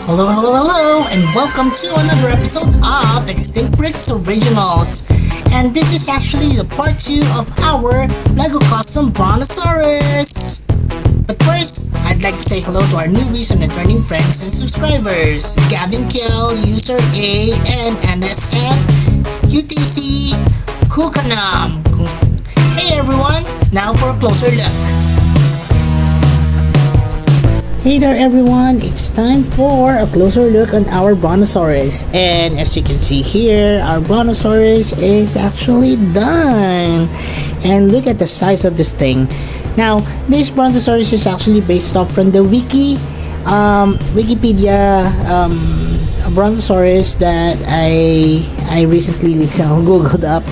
Hello, and welcome to another episode of Extinct Bricks Originals. And this is actually the part 2 of our LEGO Custom Brontosaurus. But first, I'd like to say hello to our newbies and returning friends and subscribers. Gavin Kill, User A, and NSF, UTC, Kukanam. Hey everyone, now for a closer look. Hey there everyone, it's time for a closer look on our Brontosaurus, and as you can see here, our Brontosaurus is actually done. And look at the size of this thing. Now, this Brontosaurus is actually based off from the Wikipedia Brontosaurus that I recently googled up,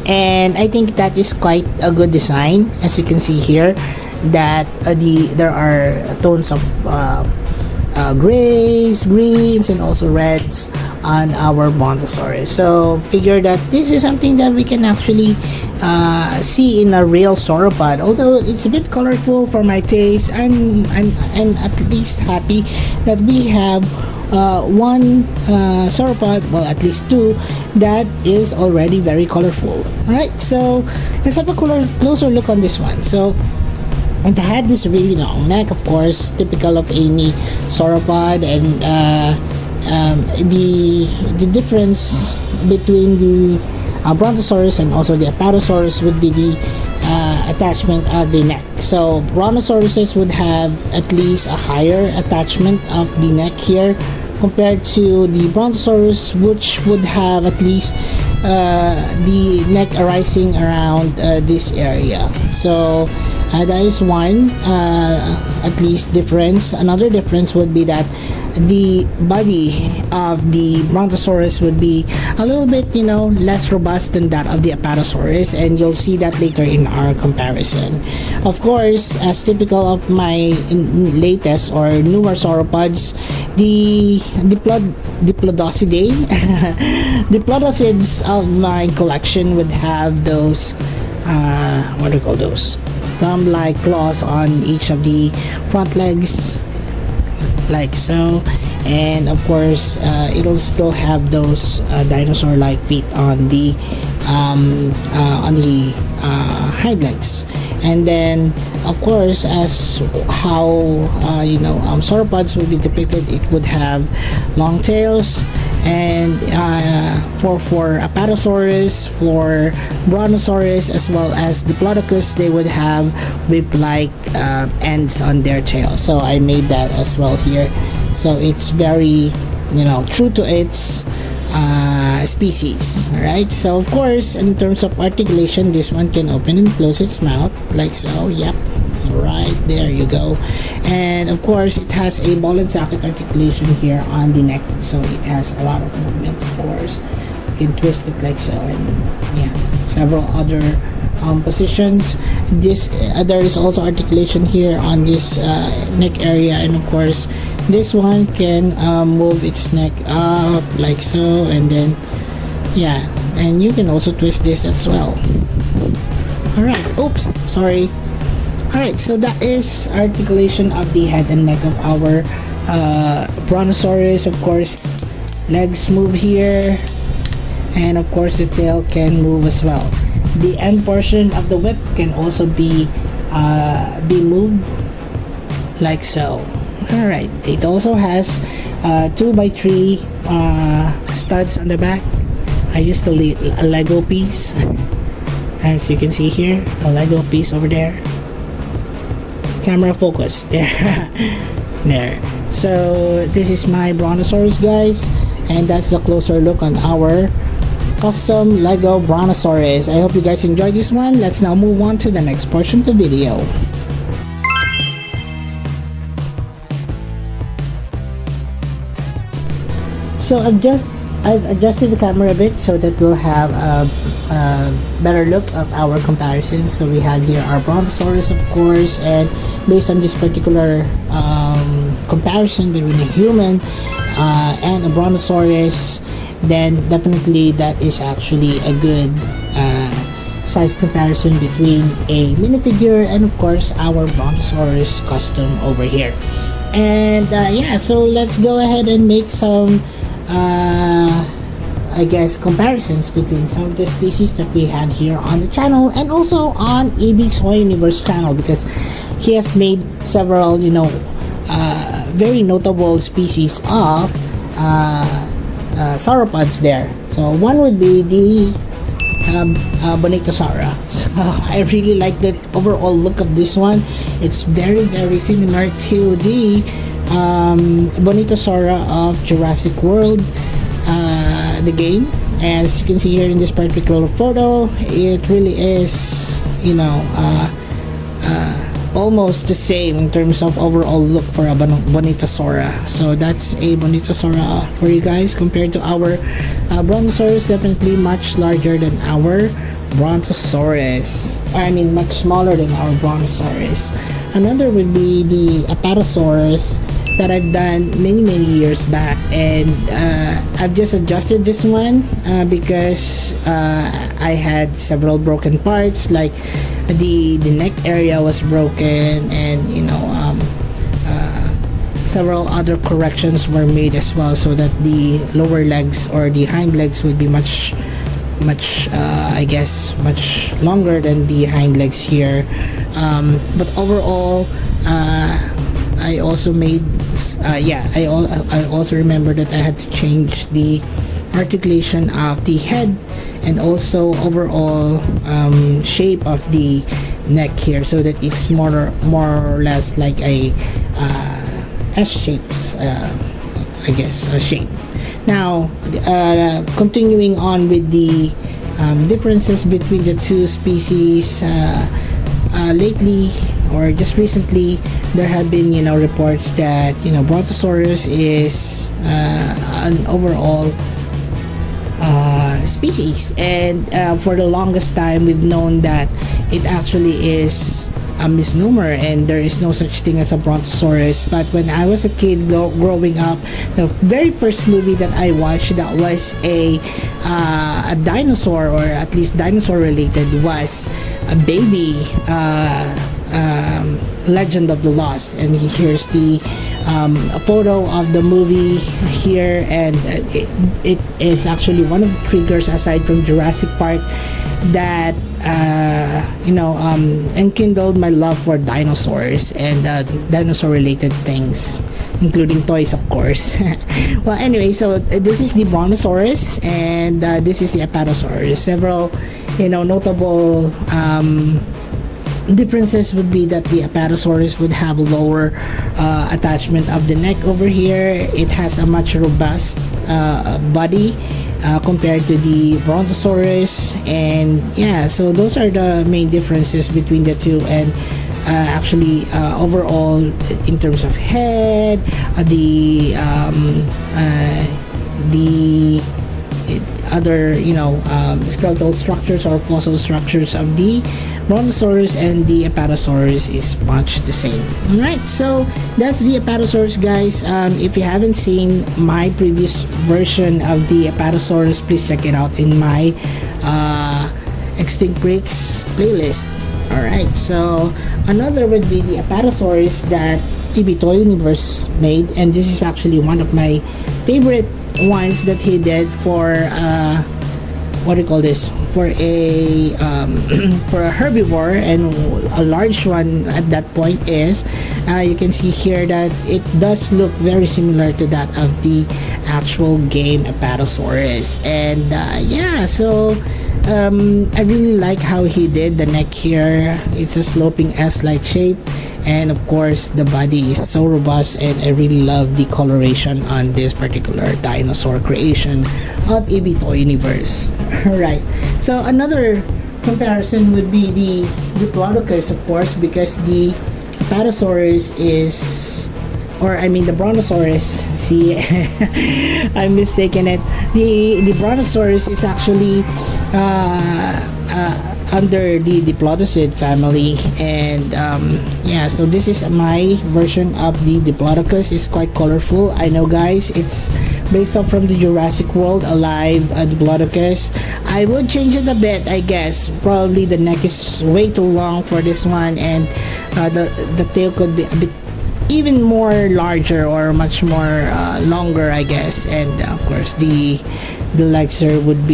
and I think that is quite a good design. As you can see here, that there are tones of grays, greens, and also reds on our Brontosaurus. So figure that this is something that we can actually see in a real sauropod. Although it's a bit colorful for my taste, I'm at least happy that we have one sauropod, well, at least two, that is already very colorful. Alright, so let's have a closer look on this one. So and it had this really long neck, of course, typical of any sauropod, and the difference between the Brontosaurus and also the Apatosaurus would be the attachment of the neck. So Brontosauruses would have at least a higher attachment of the neck here compared to the Brontosaurus, which would have at least the neck arising around this area. So that is one at least difference. Another difference would be that the body of the Brontosaurus would be a little bit, less robust than that of the Apatosaurus, and you'll see that later in our comparison. Of course, as typical of my latest or newer sauropods, the DIPLODOCIDS DIPLODOCIDS of my collection would have those what do you call those, thumb-like claws on each of the front legs, like so, and of course it'll still have those dinosaur-like feet on the hind legs. And then of course, as how sauropods would be depicted, it would have long tails, and for Apatosaurus, for Brontosaurus, as well as Diplodocus, they would have whip-like ends on their tail. So I made that as well here, so it's very true to its species. Alright, so of course, in terms of articulation, this one can open and close its mouth like so. Yep, right there you go. And of course, it has a ball and socket articulation here on the neck, so it has a lot of movement. Of course, you can twist it like so, and yeah, several other positions. This there is also articulation here on this neck area, and of course this one can move its neck up like so, and then yeah, and you can also twist this as well. Alright, oops, sorry. Alright, so that is articulation of the head and neck of our Brontosaurus. Of course, legs move here, and of course the tail can move as well. The end portion of the whip can also be moved like so. Alright, it also has 2x3 studs on the back. I used a Lego piece, as you can see here, a Lego piece over there. Camera focus there. There. So this is my Brontosaurus, guys, and that's a closer look on our custom Lego Brontosaurus. I hope you guys enjoyed this one. Let's now move on to the next portion of the video. So I've adjusted the camera a bit so that we'll have a better look of our comparisons. So we have here our Brontosaurus, of course, and based on this particular comparison between a human and a Brontosaurus, then definitely that is actually a good size comparison between a minifigure and of course our Brontosaurus custom over here. And yeah, so let's go ahead and make some I guess comparisons between some of the species that we have here on the channel and also on AB's Toy Universe channel, because he has made several, you know, very notable species of sauropods there. So one would be the Brontosaurus. So I really like the overall look of this one. It's very similar to the Brontosaurus of Jurassic World, the game. As you can see here in this particular photo, it really is, you know, almost the same in terms of overall look for a Brontosaurus. So that's a Brontosaurus for you guys. Compared to our Brontosaurus, definitely much larger than our Brontosaurus. I mean, much smaller than our Brontosaurus. Another would be the Apatosaurus that I've done many years back, and I've just adjusted this one because I had several broken parts, like the neck area was broken, and you know, several other corrections were made as well, so that the lower legs or the hind legs would be much I guess much longer than the hind legs here. But overall, I also made I also remember that I had to change the articulation of the head and also overall shape of the neck here, so that it's more or less like a S-shapes I guess shape. Now continuing on with the differences between the two species, lately or just recently there have been, you know, reports that, you know, Brontosaurus is an overall species, and for the longest time we've known that it actually is a misnomer and there is no such thing as a Brontosaurus. But when I was a kid growing up, the very first movie that I watched that was a dinosaur, or at least dinosaur related, was a baby Legend of the Lost, and here's the a photo of the movie here, and it is actually one of the triggers aside from Jurassic Park that you know, enkindled my love for dinosaurs and dinosaur related things, including toys, of course. Well, anyway, so this is the Brontosaurus and this is the Apatosaurus. Several, you know, notable differences would be that the Apatosaurus would have a lower attachment of the neck over here. It has a much robust body compared to the Brontosaurus, and yeah, so those are the main differences between the two. And actually overall, in terms of head, the other, you know, skeletal structures or fossil structures of the Brontosaurus and the Apatosaurus is much the same. Alright, so that's the Apatosaurus, guys. If you haven't seen my previous version of the Apatosaurus, please check it out in my Extinct Breaks playlist. Alright, so another would be the Apatosaurus that EB Toy Universe made, and this is actually one of my favorite ones that he did for what do you call this, for a for a herbivore, and a large one at that point is you can see here that it does look very similar to that of the actual game Apatosaurus. And yeah, so I really like how he did the neck here. It's a sloping S-like shape, and of course the body is so robust, and I really love the coloration on this particular dinosaur creation of EB Toy Universe. Alright, so another comparison would be the Diplodocus, of course, because the Apatosaurus is, or I mean the Brontosaurus, see, I'm mistaken it. The Brontosaurus is actually under the Diplodocid family, and yeah, so this is my version of the Diplodocus. It's quite colorful, I know, guys. It's based off from the Jurassic World Alive Diplodocus. I would change it a bit, I guess. Probably the neck is way too long for this one, and the tail could be a bit even more larger or much more longer, I guess. And of course the legs here would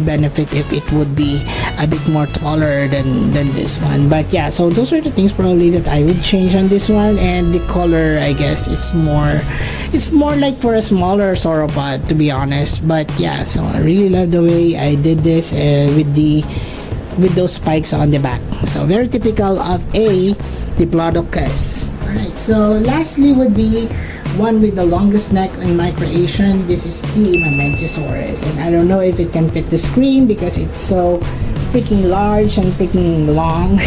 benefit if it would be a bit more taller than this one. But yeah, so those are the things probably that I would change on this one. And the color, I guess it's more like for a smaller sauropod, to be honest. But yeah, so I really love the way I did this with those spikes on the back. So very typical of a Diplodocus. Alright, so lastly would be one with the longest neck in my creation. This is the Mamenchisaurus, and I don't know if it can fit the screen because it's so freaking large and freaking long.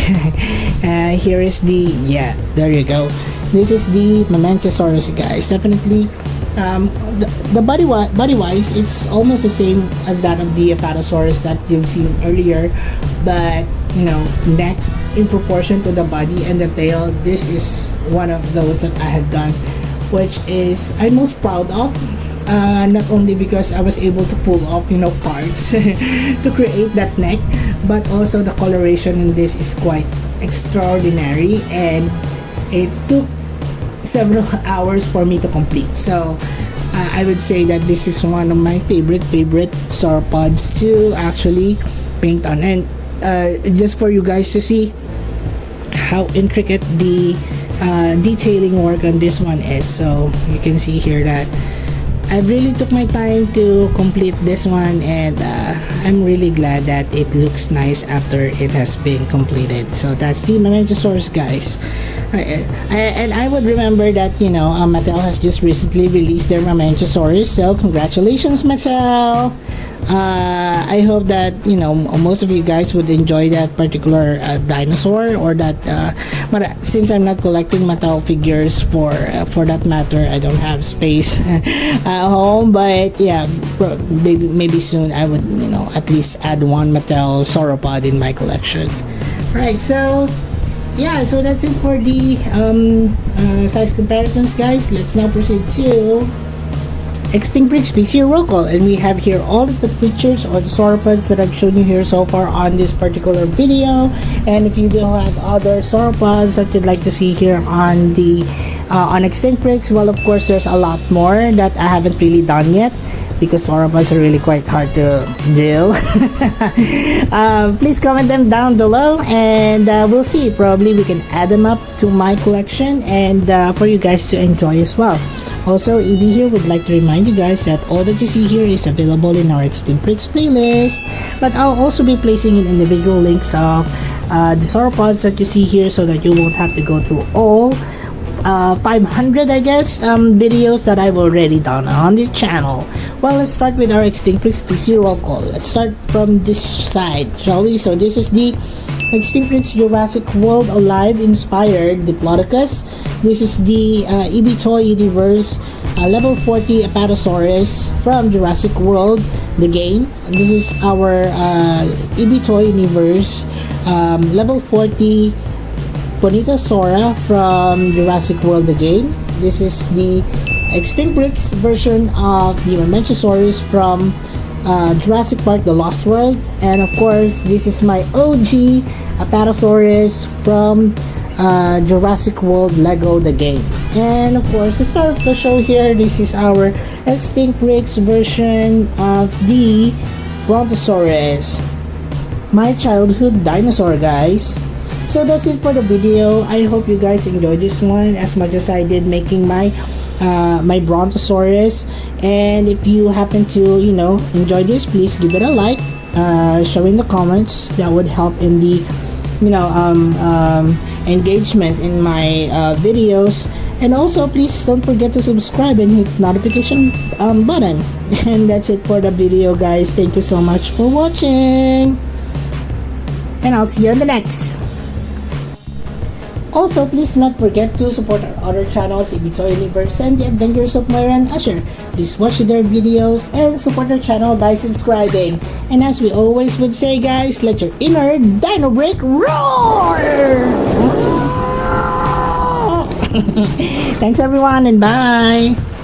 Here is the, yeah, there you go. This is the Mamenchisaurus, guys. Definitely the body wise it's almost the same as that of the Apatosaurus that you've seen earlier, but you know, neck in proportion to the body and the tail, this is one of those that I have done, which is I'm most proud of, not only because I was able to pull off, you know, parts to create that neck, but also the coloration in this is quite extraordinary, and it took several hours for me to complete. So I would say that this is one of my favorite sauropods to actually paint on. And just for you guys to see how intricate the detailing work on this one is, so you can see here that I really took my time to complete this one, and I'm really glad that it looks nice after it has been completed. So that's the Mamenchisaurus, guys. And I would remember that, you know, Mattel has just recently released their Mamenchisaurus, so congratulations, Mattel. I hope that, you know, most of you guys would enjoy that particular dinosaur, or that but since I'm not collecting Mattel figures for that matter, I don't have space at home. But yeah, maybe soon I would, you know, at least add one Mattel sauropod in my collection. Right, so yeah, so that's it for the size comparisons, guys. Let's now proceed to Extinct Breed Species Roll Call, and we have here all of the creatures or the sauropods that I've shown you here so far on this particular video. And if you do have other sauropods that you'd like to see here on the on Extinct Breeds, well, of course there's a lot more that I haven't really done yet, because sauropods are really quite hard to do. Please comment them down below, and we'll see. Probably we can add them up to my collection, and for you guys to enjoy as well. Also, EB here would like to remind you guys that all that you see here is available in our Extinct Breeds playlist, but I'll also be placing in individual links of the sauropods that you see here, so that you won't have to go through all 500, I guess, videos that I've already done on the channel. Well, let's start with our Extinct Breed Species Roll Call. Let's start from this side, shall we? So this is the Extinct Breeds Jurassic World Alive inspired Diplodocus. This is the EB Toy Universe level 40 Apatosaurus from Jurassic World, the game. This is our EB Toy Universe level 40 Bonitosaura from Jurassic World, the game. This is the Extinct Breeds version of the Mamenchisaurus from Jurassic Park The Lost World. And of course, this is my OG Apatosaurus from Jurassic World Lego the game. And of course, to start the show here, this is our Extinct Breeds version of the Brontosaurus, my childhood dinosaur, guys. So that's it for the video. I hope you guys enjoyed this one as much as I did making my my Brontosaurus. And if you happen to, you know, enjoy this, please give it a like, show in the comments. That would help in the, you know, engagement in my videos. And also, please don't forget to subscribe and hit the notification button. And that's it for the video, guys. Thank you so much for watching, and I'll see you in the next. Also, please do not forget to support our other channels, EB Toy Universe and The Adventures of Moira and Usher. Please watch their videos and support our channel by subscribing. And as we always would say, guys, let your inner dino break roar! Thanks everyone, and bye!